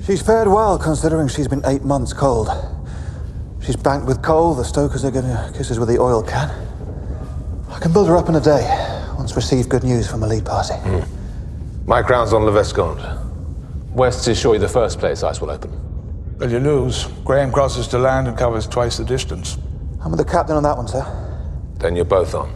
She's fared well, considering she's been 8 months cold. She's banked with coal, the stokers are gonna kiss us with the oil can. I can build her up in a day, once received good news from a lead party. My crown's on Levescont. West is surely the first place ice will open. Well, you lose. Graham crosses to land and covers twice the distance. I'm with the captain on that one, sir. Then you're both on.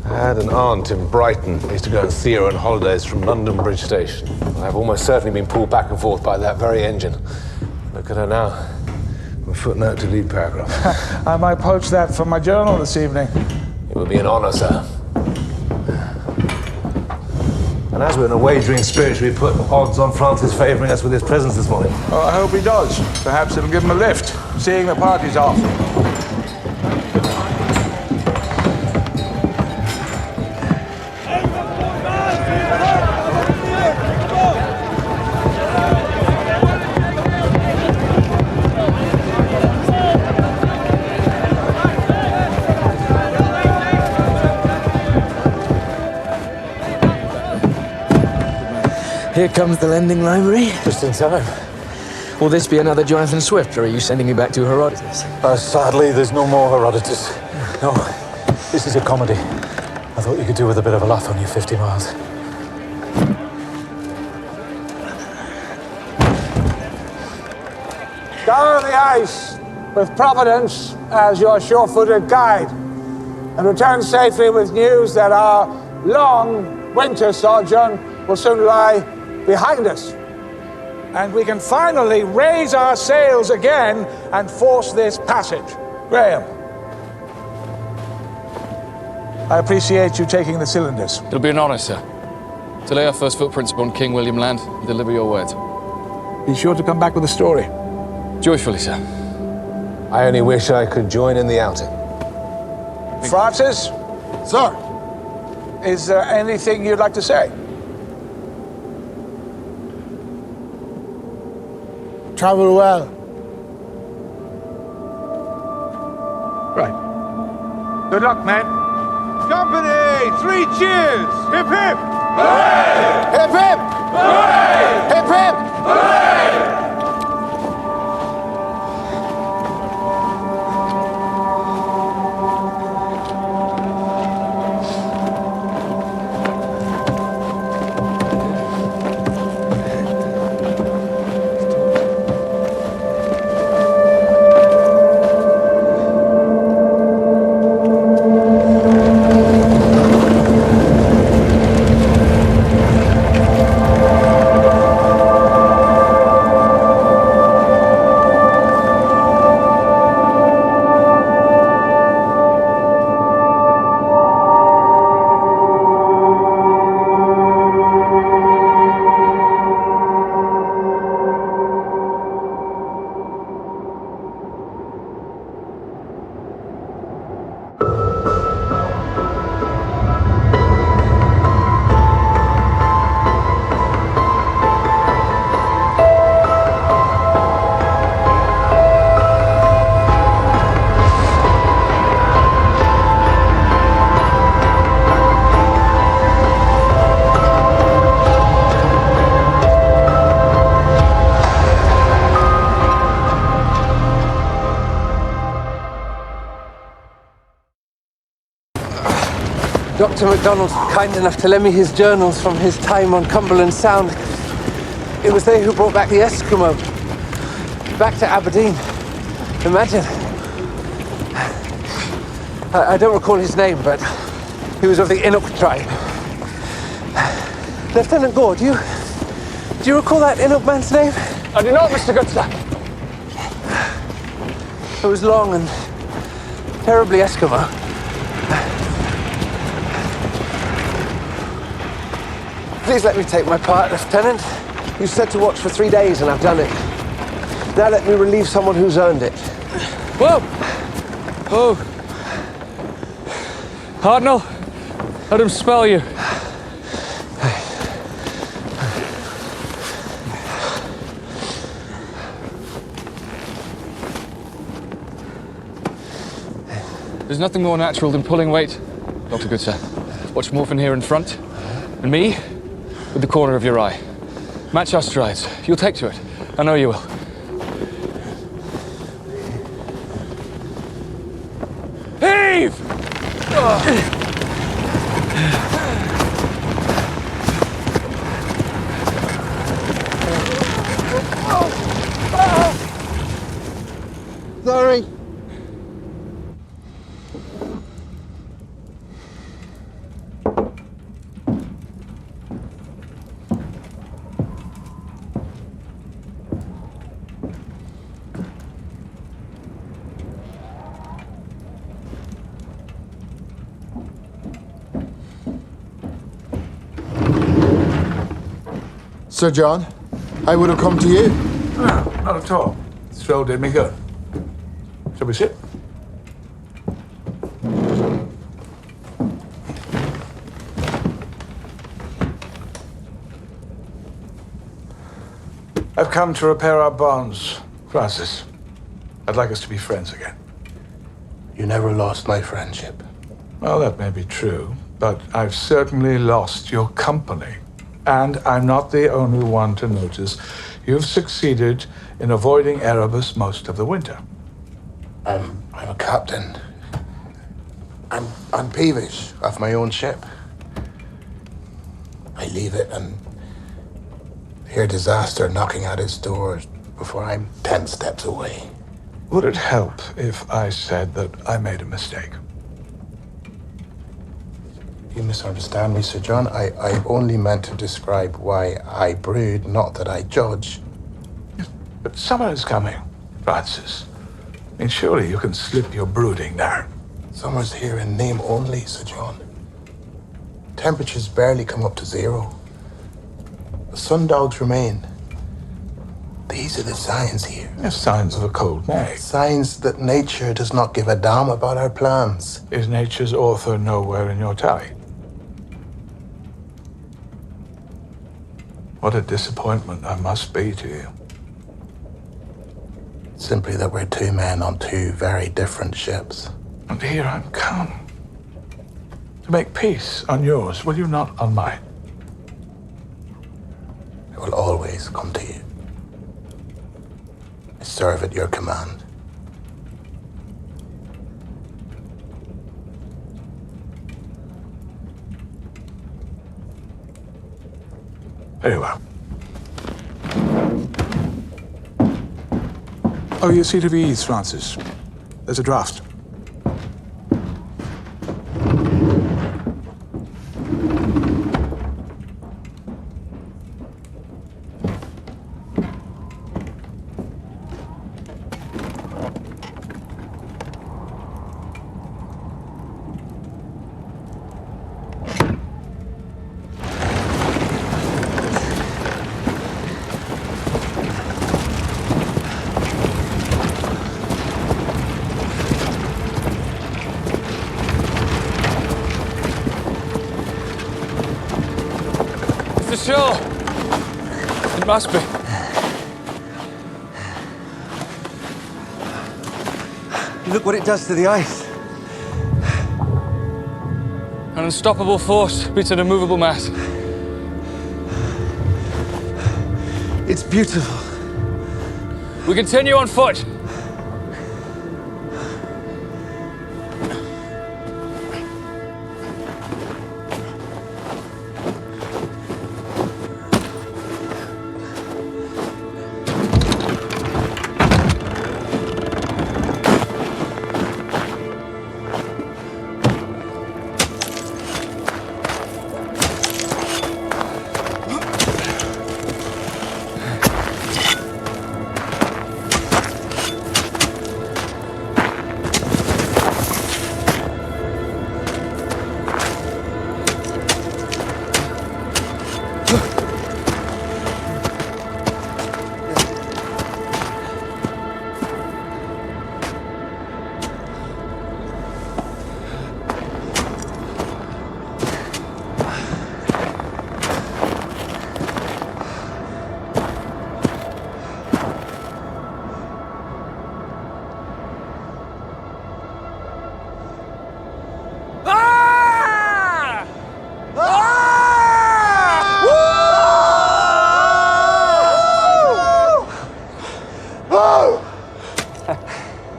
I had an aunt in Brighton. I used to go and see her on holidays from London Bridge Station. I've almost certainly been pulled back and forth by that very engine. Look at her now. A footnote to lead paragraph. I might poach that for my journal this evening. It would be an honor, sir. And as we're in a wagering spirit, should we put odds on Francis favouring us with his presence this morning? Oh, I hope he does. Perhaps it'll give him a lift, seeing the party's off. Here comes the lending library. Just in time. Will this be another Jonathan Swift, or are you sending me back to Herodotus? Sadly, there's no more Herodotus. No, this is a comedy. I thought you could do with a bit of a laugh on your 50 miles. Scour the ice with Providence as your sure-footed guide, and return safely with news that our long winter sojourn will soon lie behind us, and we can finally raise our sails again and force this passage. Graham, I appreciate you taking the cylinders. It'll be an honor, sir, to lay our first footprints upon King William land and deliver your word. Be sure to come back with a story. Joyfully, sir. I only wish I could join in the outing. Francis? Sir! Is there anything you'd like to say? Travel well. Right. Good luck, man. Company, 3 cheers! Hip hip! Hooray! Hip hip! Hooray! Hip hip! Hooray! Dr. MacDonald, kind enough to lend me his journals from his time on Cumberland Sound. It was they who brought back the Eskimo. Back to Aberdeen. Imagine. I don't recall his name, but he was of the Inuk tribe. Lieutenant Gore, do you recall that Inuk man's name? I do not, Mr. Goodsir. It was long and terribly Eskimo. Please let me take my part, Lieutenant. You said to watch for 3 days, and I've done it. Now let me relieve someone who's earned it. Whoa! Oh. Cardinal, let him spell you. There's nothing more natural than pulling weight, Dr. Goodsir. Watch Morphin here in front, and me with the corner of your eye. Match our strides. You'll take to it. I know you will. Heave! Sorry. Sir John, I would have come to you. No, not at all. Stroll did me good. Shall we sit? I've come to repair our bonds, Francis. I'd like us to be friends again. You never lost my friendship. Well, that may be true, but I've certainly lost your company. And I'm not the only one to notice you've succeeded in avoiding Erebus most of the winter. I'm a captain. I'm peevish of my own ship. I leave it and hear disaster knocking at its doors before I'm 10 steps away. Would it help if I said that I made a mistake? You misunderstand me, Sir John. I only meant to describe why I brood, not that I judge. But summer is coming, Francis. I mean, surely you can slip your brooding now. Summer's here in name only, Sir John. Temperatures barely come up to 0. The sundogs remain. These are the signs here. There's signs of a cold May. Signs that nature does not give a damn about our plans. Is nature's author nowhere in your tally? What a disappointment I must be to you. Simply that we're 2 men on 2 very different ships. And here I'm come to make peace on yours, will you not on mine? I will always come to you. I serve at your command. Very well. Oh, your seat of ease, Francis. There's a draft. Sure. It must be. Look what it does to the ice. An unstoppable force beats an immovable mass. It's beautiful. We continue on foot.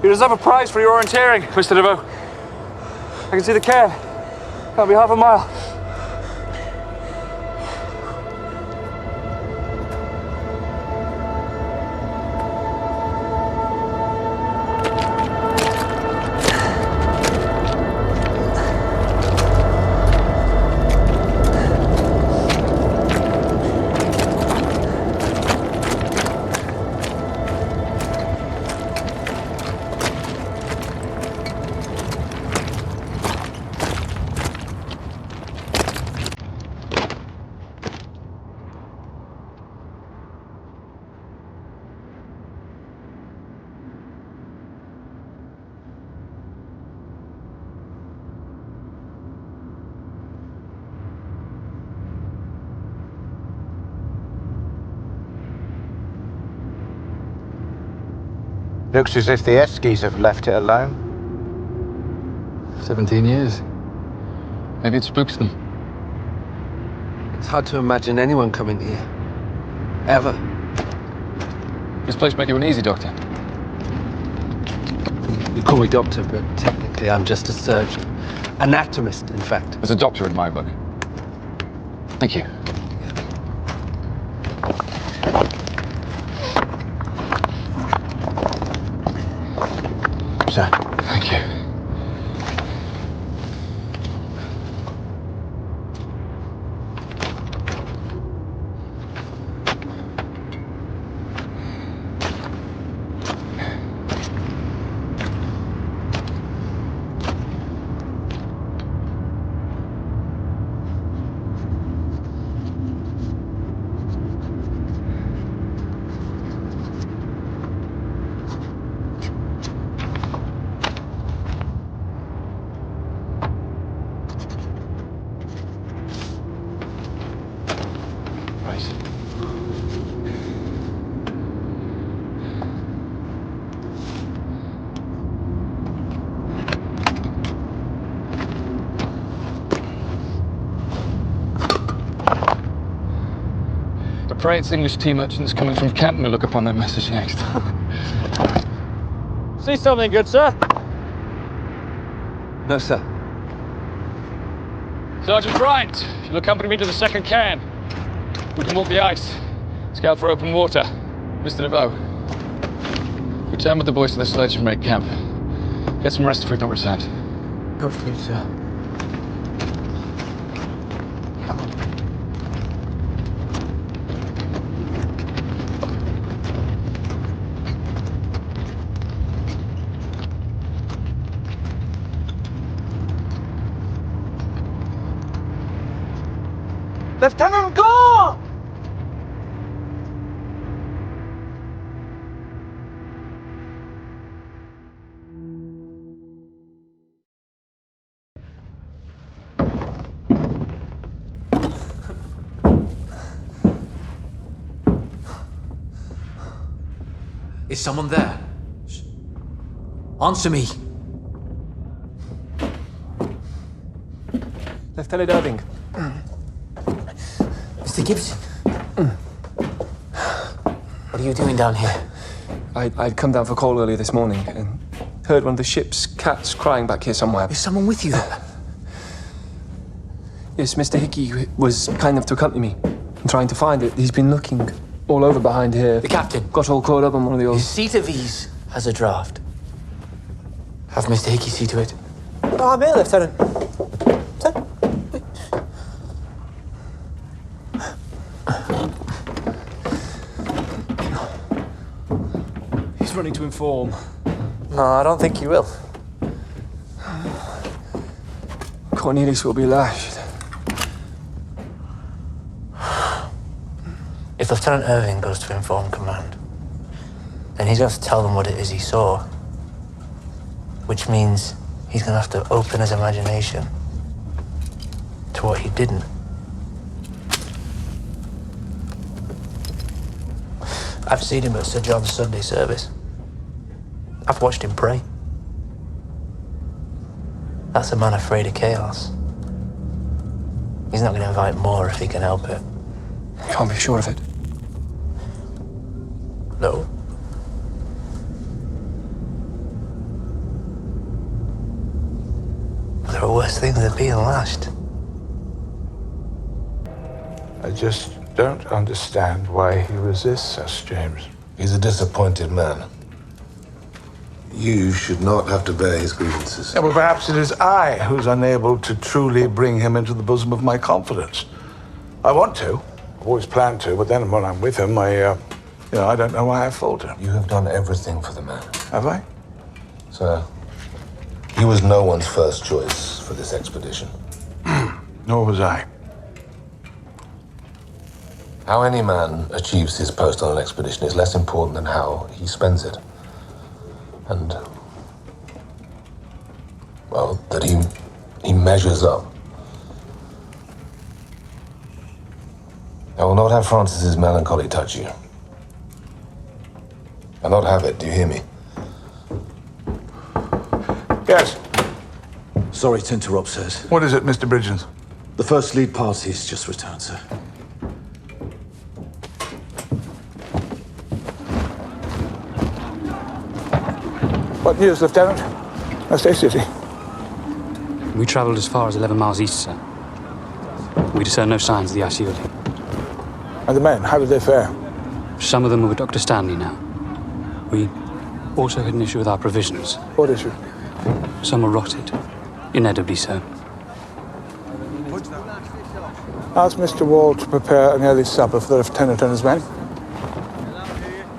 You deserve a prize for your orienteering, Mr. DeVoe. I can see the cairn. That'll be half a mile. Looks as if the Eskies have left it alone. 17 years. Maybe it spooks them. It's hard to imagine anyone coming here. Ever. This place make you uneasy, Doctor? You call me doctor, but technically I'm just a surgeon. Anatomist, in fact. There's a doctor in my book. Thank you. Sir. Thank you. Pray it's English tea merchants coming from Canton who look upon their message next. See something good, sir? No, sir. Sergeant Bryant, you'll accompany me to the second cairn. We can walk the ice, scout for open water. Mr. DeVoe, return with the boys to the sledge and make camp. Get some rest if we've not returned. Go for you, sir. Lieutenant Gore! Is someone there? Answer me. Lieutenant Irving. Mr. Gibson. What are you doing down here? I'd come down for coal earlier this morning and heard one of the ship's cats crying back here somewhere. Is someone with you there? Yes, Mr. Hickey was kind enough to accompany me. I'm trying to find it. He's been looking all over behind here. The captain. Got all caught up on one of the old... His seat of ease has a draft. Have Mr. Hickey see to it. Oh, I'm here, Lieutenant. He's running to inform. No, I don't think he will. Cornelius will be lashed. If Lieutenant Irving goes to inform command, then he's going to have to tell them what it is he saw. Which means he's going to have to open his imagination to what he didn't. I've seen him at Sir John's Sunday service. I've watched him pray. That's a man afraid of chaos. He's not going to invite more if he can help it. Can't be sure of it. No. worse things are being lashed. I just don't understand why he resists us, James. He's a disappointed man. You should not have to bear his grievances. Yeah, well, perhaps it is I who's unable to truly bring him into the bosom of my confidence. I want to. I've always planned to, but then when I'm with him, I don't know why I falter. You have done everything for the man. Have I? Sir, he was no one's first choice for this expedition. Nor was I. How any man achieves his post on an expedition is less important than how he spends it. And, well, that he measures up. I will not have Francis's melancholy touch you. I'll not have it, do you hear me? Yes. Sorry to interrupt, sirs. What is it, Mr. Bridgens? The first lead party's just returned, sir. What news, Lieutenant? Stay city. We travelled as far as 11 miles east, sir. We discern no signs of the ice yielding. And the men, how did they fare? Some of them were with Dr. Stanley now. We also had an issue with our provisions. What issue? Some were rotted. Inevitably so. Ask Mr. Wall to prepare an early supper for the Lieutenant and his men.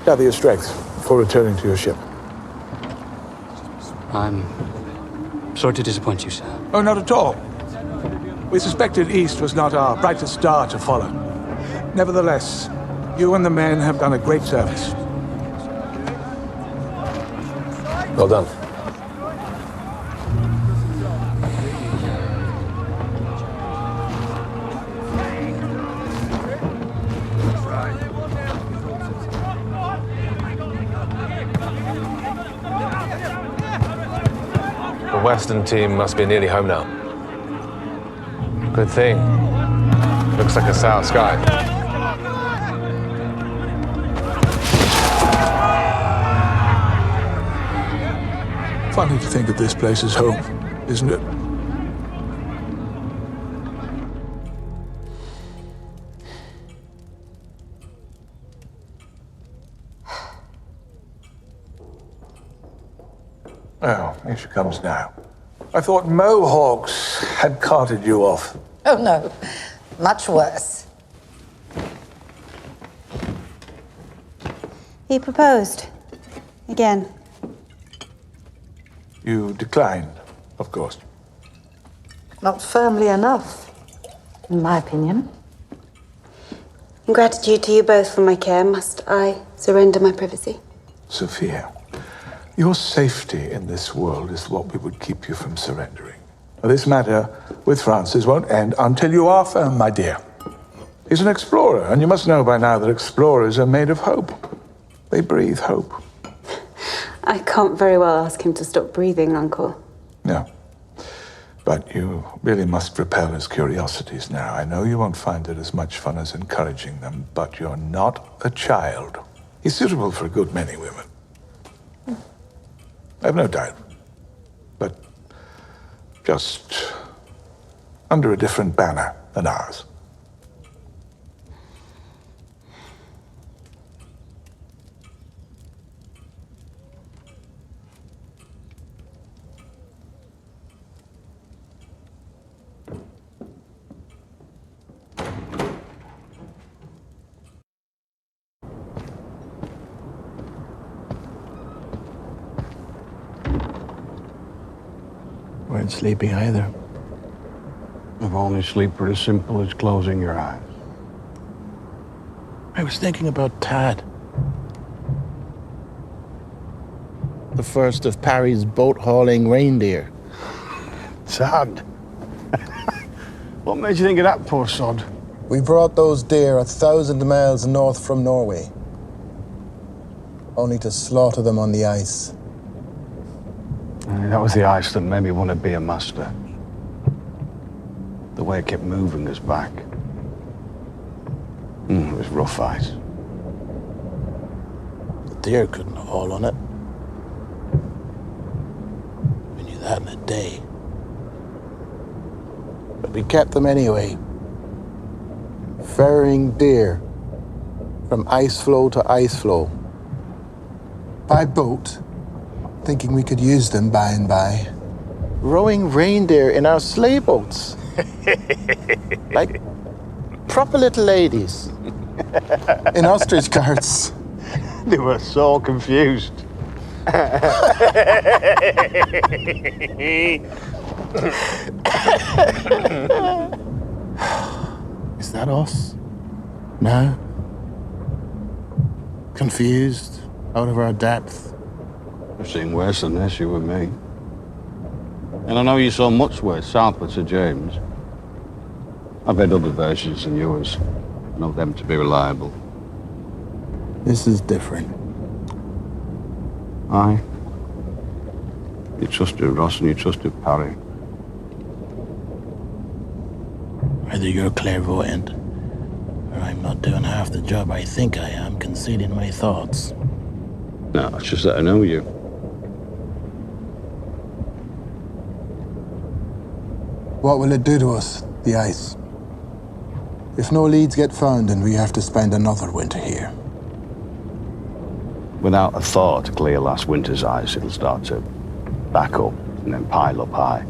Gather your strength before returning to your ship. I'm sorry to disappoint you, sir. Oh, not at all. We suspected East was not our brightest star to follow. Nevertheless, you and the men have done a great service. Well done. The Western team must be nearly home now. Good thing. Looks like a sour sky. Funny to think of this place as home, isn't it? Oh, here she comes now. I thought Mohawks had carted you off. Oh, no. Much worse. He proposed. Again. You declined, of course. Not firmly enough, in my opinion. In gratitude to you both for my care, must I surrender my privacy? Sophia, your safety in this world is what we would keep you from surrendering. This matter with Francis won't end until you are firm, my dear. He's an explorer, and you must know by now that explorers are made of hope. They breathe hope. I can't very well ask him to stop breathing, Uncle. No. But you really must repel his curiosities now. I know you won't find it as much fun as encouraging them, but you're not a child. He's suitable for a good many women. I've no doubt. But just under a different banner than ours. Weren't sleepy either. If only sleep were as simple as closing your eyes. I was thinking about Tad. The first of Parry's boat-hauling reindeer. Sad. What made you think of that poor sod? We brought those deer 1,000 miles north from Norway, only to slaughter them on the ice. That was the ice that made me want to be a master. The way it kept moving us back. It was rough ice. The deer couldn't haul on it. We knew that in a day. But we kept them anyway. Ferrying deer from ice floe to ice floe. By boat, thinking we could use them by and by. Rowing reindeer in our sleigh boats. Like proper little ladies. In ostrich carts. They were so confused. Is that us? No? Confused? Out of our depth? I've seen worse than this, you and me. And I know you saw much worse southwards of James. I've read other versions than yours. I know them to be reliable. This is different. Aye. You trusted Ross and you trusted Parry. Either you're clairvoyant, or I'm not doing half the job I think I am, concealing my thoughts. No, it's just that I know you. What will it do to us, the ice? If no leads get found and we have to spend another winter here. Without a thaw to clear last winter's ice, it'll start to back up and then pile up high.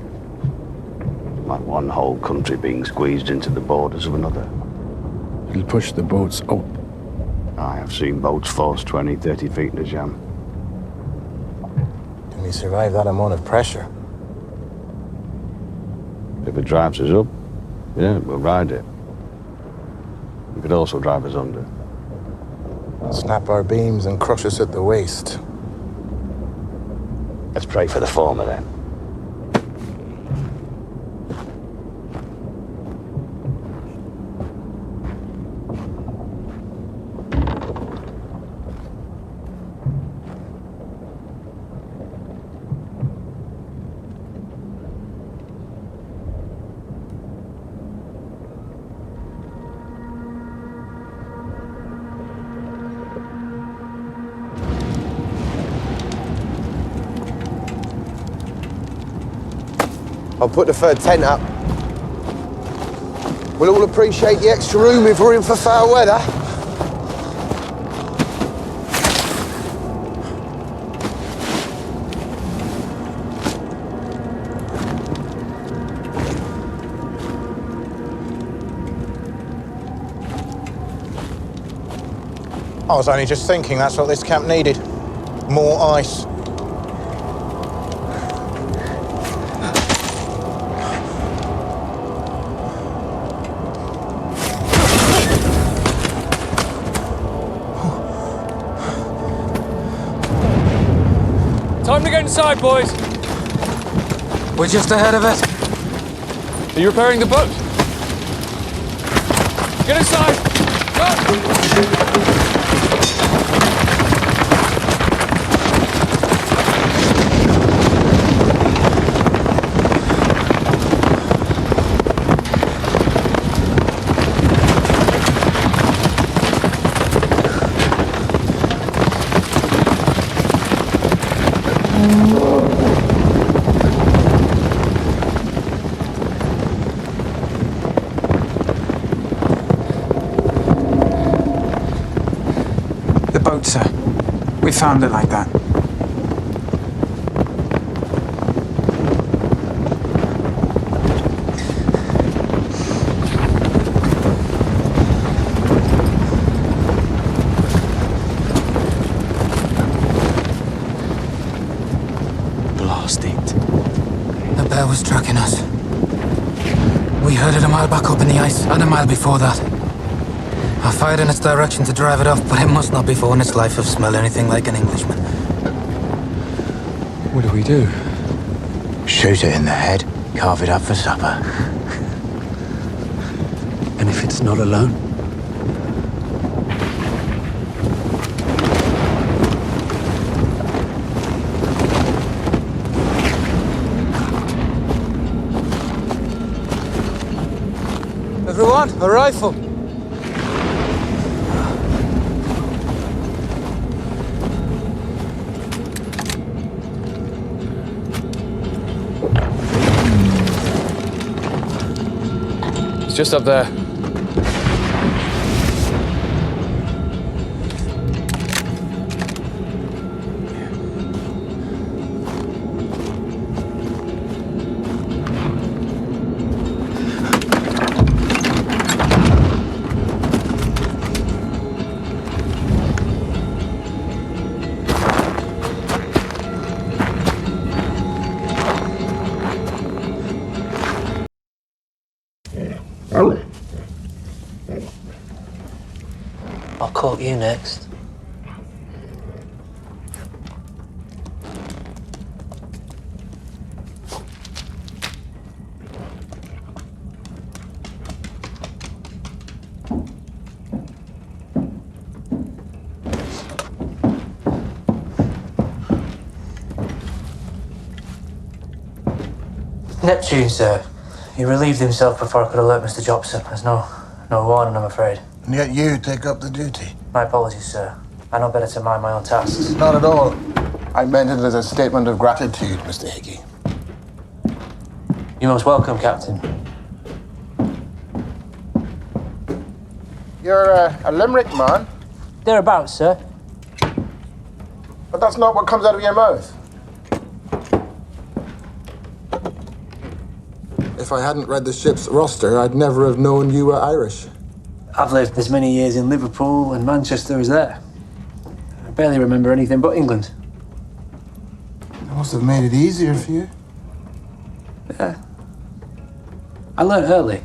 Like one whole country being squeezed into the borders of another. It'll push the boats up. I have seen boats force 20, 30 feet in a jam. Can we survive that amount of pressure? If it drives us up, yeah, we'll ride it. It could also drive us under. Snap our beams and crush us at the waist. Let's pray for the former then. I'll put the third tent up. We'll all appreciate the extra room if we're in for foul weather. I was only just thinking that's what this camp needed. More ice. Time to get inside, boys. We're just ahead of it. Are you repairing the boat? Get inside! Go! The boat, sir. We found it like that. Blast it. The bear was tracking us. We heard it a mile back up in the ice, and a mile before that. I fired in its direction to drive it off, but it must not before in its life have smelled anything like an Englishman. What do we do? Shoot it in the head, carve it up for supper. And if it's not alone? Everyone, a rifle. just up there. I'll call you next. Neptune, sir. He relieved himself before I could alert Mr. Jobson. There's no warning, I'm afraid. And yet you take up the duty. My apologies, sir. I know better to mind my own tasks. Not at all. I meant it as a statement of gratitude, Mr. Hickey. You're most welcome, Captain. You're a Limerick man, Thereabouts, sir. but that's not what comes out of your mouth. If I hadn't read the ship's roster, I'd never have known you were Irish. I've lived as many years in Liverpool and Manchester as there. I barely remember anything but England. It must have made it easier for you. Yeah. I learnt early.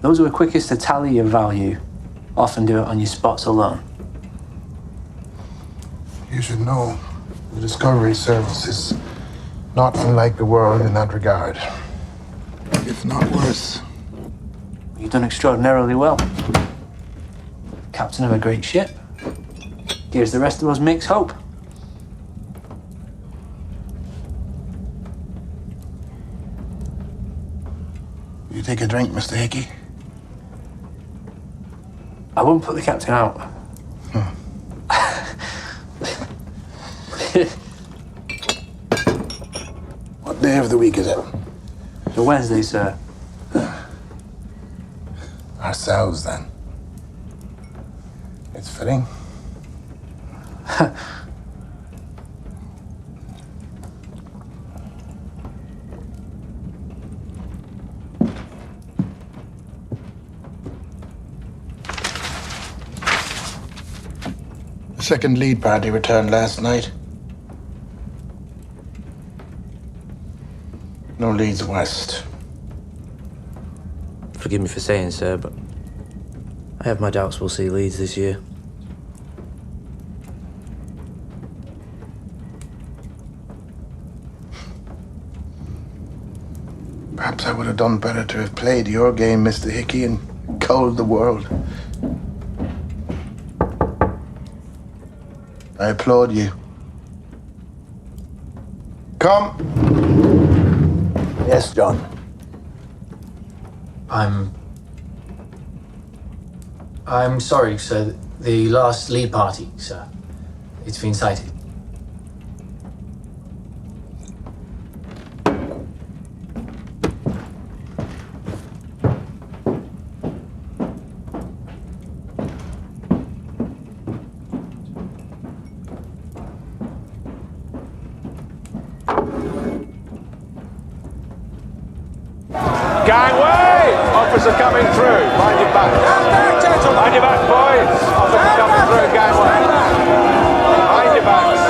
Those who are quickest to tally your value often do it on your spots alone. You should know the Discovery Service is not unlike the world in that regard. If not worse. You've done extraordinarily well. Captain of a great ship. Gives the rest of us mixed hope. You take a drink, Mr. Hickey? I won't put the captain out. What day of the week is it? The Wednesday, sir. Ourselves, then. It's fitting. The second lead party returned last night. No leads west. Forgive me for saying, sir, but I have my doubts we'll see Leeds this year. Perhaps I would have done better to have played your game, Mr. Hickey, and culled the world. I applaud you. Come. Yes, John. I'm sorry, sir. The last lead party, sir. It's been sighted. Gangway! Officer coming through. Mind your back. Mind your back, boys. Officer coming through, gangway. Mind your backs.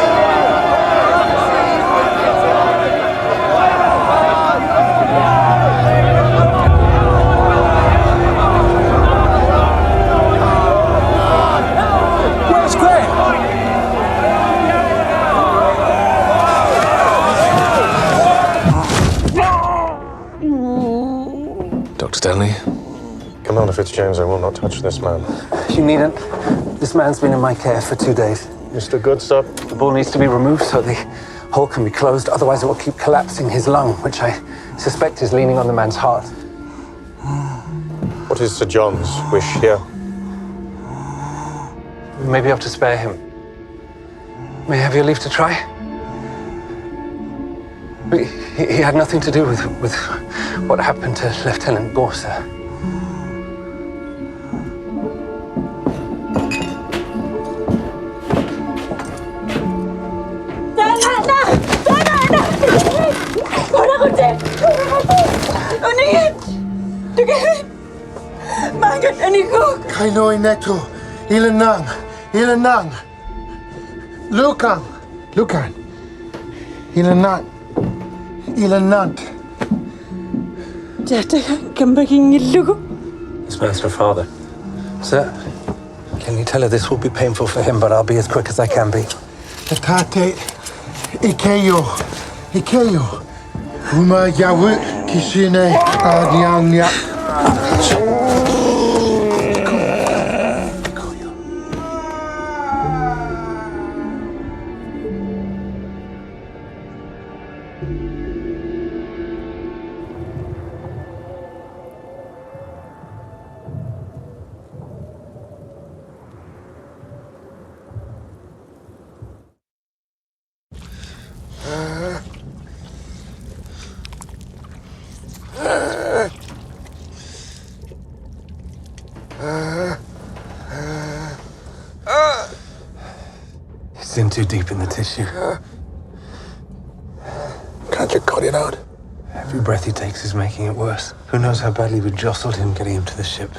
Where's Graham? Dr. Stanley? Commander Fitzjames, I will not touch this man. You needn't. This man's been in my care for 2 days. Mr. Goodstuff? The ball needs to be removed so the hole can be closed, otherwise it will keep collapsing his lung, which I suspect is leaning on the man's heart. What is Sir John's wish here? We may be able to spare him. May I have your leave to try? He had nothing to do with what happened to Lieutenant Gore, sir. Onion! Dugay! Mangat anigo! Kainoy neto. Ilanang. Ilanang. Lukan. Lukan. Ilanang. Ilanant. Jata kambaging ilugo. This man's her father. Sir, can you tell her this will be painful for him, but I'll be as quick as I can be. Tate. Ikeyo. Ikeyo. Uma yawu kishine adyangnya. He's in too deep in the tissue. Can't you cut it out? Every breath he takes is making it worse. Who knows how badly we jostled him getting him to the ship.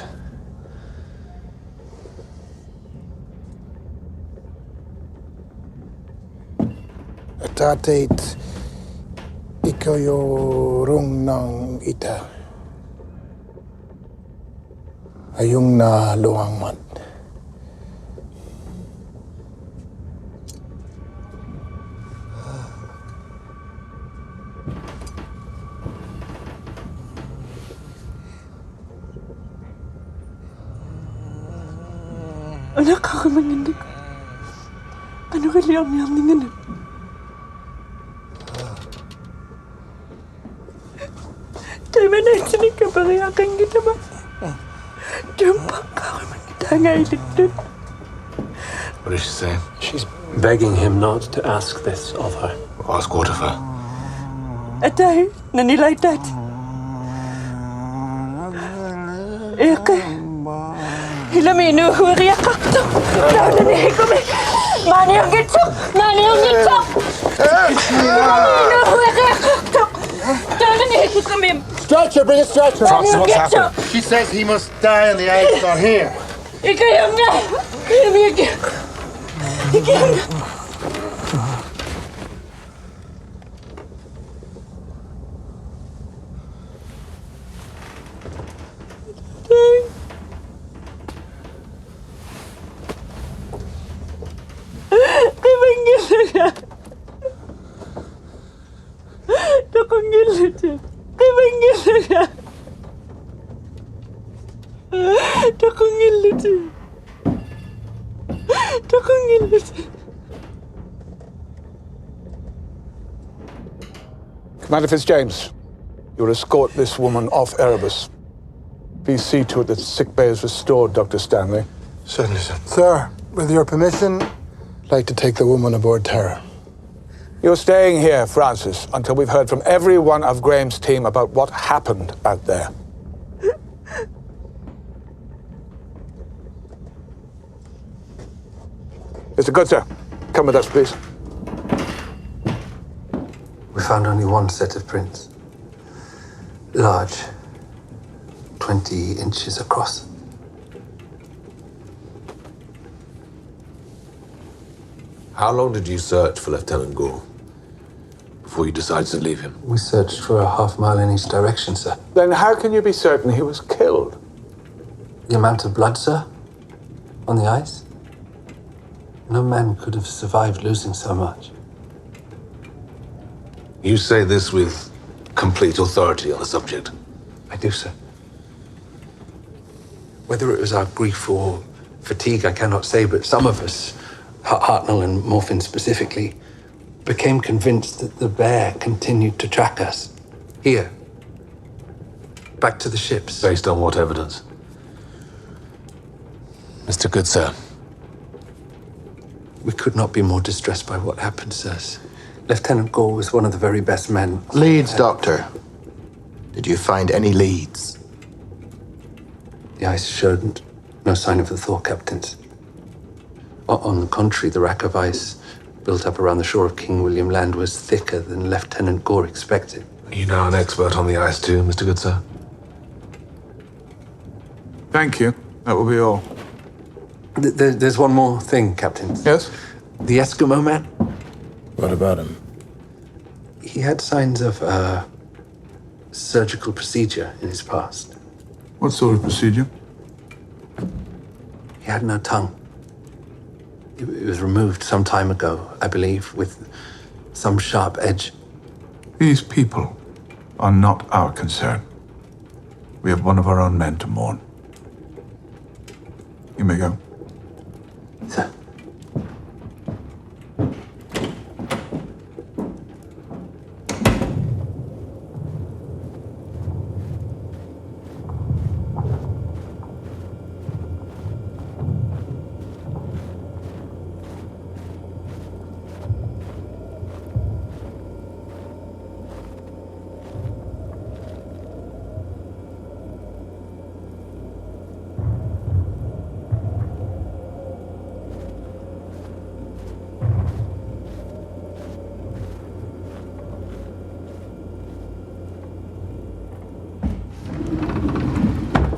Tate. Ikayo rung nang ita. Ayung na luang mat. Anak ako mangindig. Ano kali ang yamingan? Tayo na sinig ka ba kaya kang kita ba? Jumpak ka ako magitangailit dun. What is she saying? She's begging him not to ask this of her. Ask what of her? Atay, nanilay tat. Eke. Hilamino huwari akakto. Nananihi ko may. Mani ang gitso! Mani ang gitso! Hilamino huwari akakto. Nananihi ko may. Stretcher, bring a stretcher. Francis, what's happened? She says he must die on the ice, not here. Ikayam na! Ikayam na! Ibanggil na! Nakanggil na siya. Ibanggil na! Commander Fitzjames, you'll escort this woman off Erebus. Please see to it that sick bay is restored, Dr. Stanley. Certainly, sir. Sir, with your permission, I'd like to take the woman aboard Terra. You're staying here, Francis, until we've heard from every one of Graham's team about what happened out there. Mr. Goodsir, come with us, please. We found only one set of prints. Large. 20 inches across. How long did you search for Lieutenant Gore before you decided to leave him? We searched for a half-mile in each direction, sir. Then how can you be certain he was killed? The amount of blood, sir, on the ice? No man could have survived losing so much. You say this with complete authority on the subject? I do, sir. Whether it was our grief or fatigue, I cannot say, but some of us, Hartnell and Morphin specifically, became convinced that the bear continued to track us. Here. Back to the ships. Based on what evidence? Mr. Goodsir. We could not be more distressed by what happened, sirs. Lieutenant Gore was one of the very best men. Leads, Doctor. Did you find any leads? The ice showed no sign of the Thor captains. On the contrary, the rack of ice built up around the shore of King William Land was thicker than Lieutenant Gore expected. Are you now an expert on the ice too, Mr. Good Sir? Thank you. That will be all. There's one more thing, Captain. Yes? The Eskimo man. What about him? He had signs of surgical procedure in his past. What sort of procedure? He had no tongue. It was removed some time ago, I believe, with some sharp edge. These people are not our concern. We have one of our own men to mourn. You may go. Sir.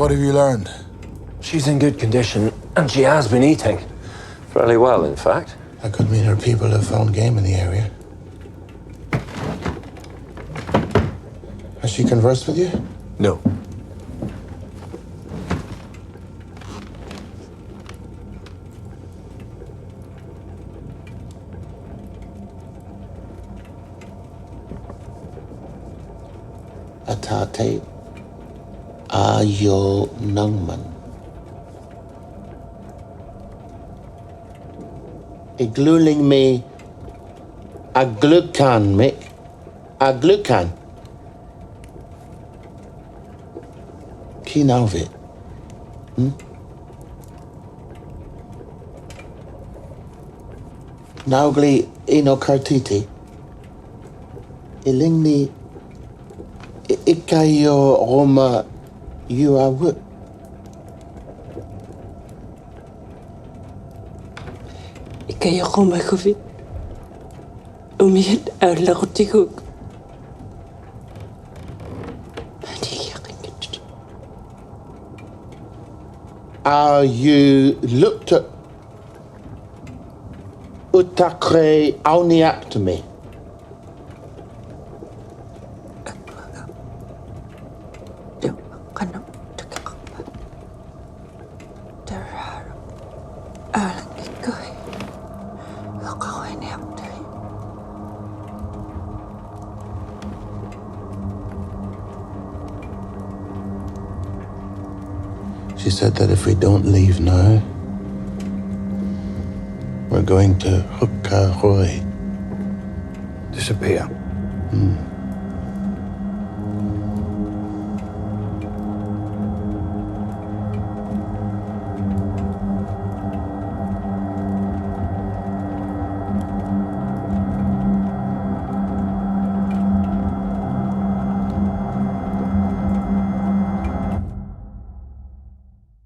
What have you learned? She's in good condition, and she has been eating. Fairly well, in fact. That could mean her people have found game in the area. Has she conversed with you? No. Atate Ayo Nangman. Igluling me Aglukan, Mick. Aglukan. Kinalvit. Naugli Inokartiti. Ilingni Ikayo Roma Yuawut. Ikayo Roma Covid. Umiyad Arlagotikuk. Are you looked at Utakre Auniaptome? She said that if we don't leave now, we're going to Hukahoi. Disappear. Hmm.